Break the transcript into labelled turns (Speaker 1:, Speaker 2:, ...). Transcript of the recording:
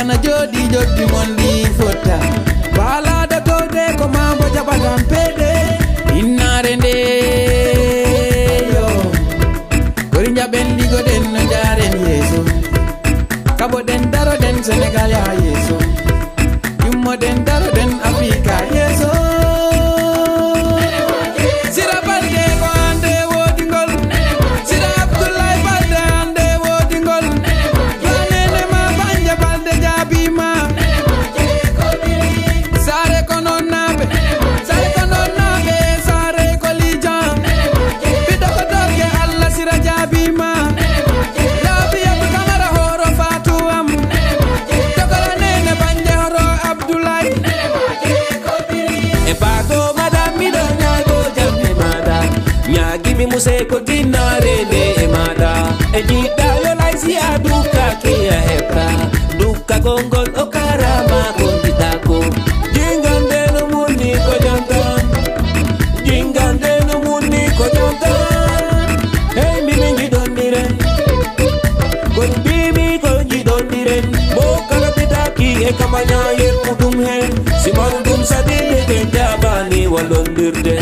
Speaker 1: bana jodi jodi mondi fota bala da tode ko mambo jabagam pede innare nde yo gorinja ben ligo den no jaren yeso kabo den daro den Senegal ya yeso yummo den daro den Afrika yeso sira balde ko ande wodi ngol sira Abdoulaye Balde ande wodi ngol yanene ma banje balde jabima sare ko non nabe sare ko lijan bido ko doge Allah sira jabima labi ab kamara horo fatu am dogola nene banje horo Abdoulaye
Speaker 2: e pago madam mi do nyago jamne mada nyagi mi muse ko dinare ne mada e jida yo laisi aduka ke ya hepta duka gongol o karama ko ditako jingande no muni ko janta jingande no muni ko janta hey mi mingi dondire ko bimi ko jidondire mo kala bitaki e kamanya yer kudum hen si mandum sadile de jabani walondirde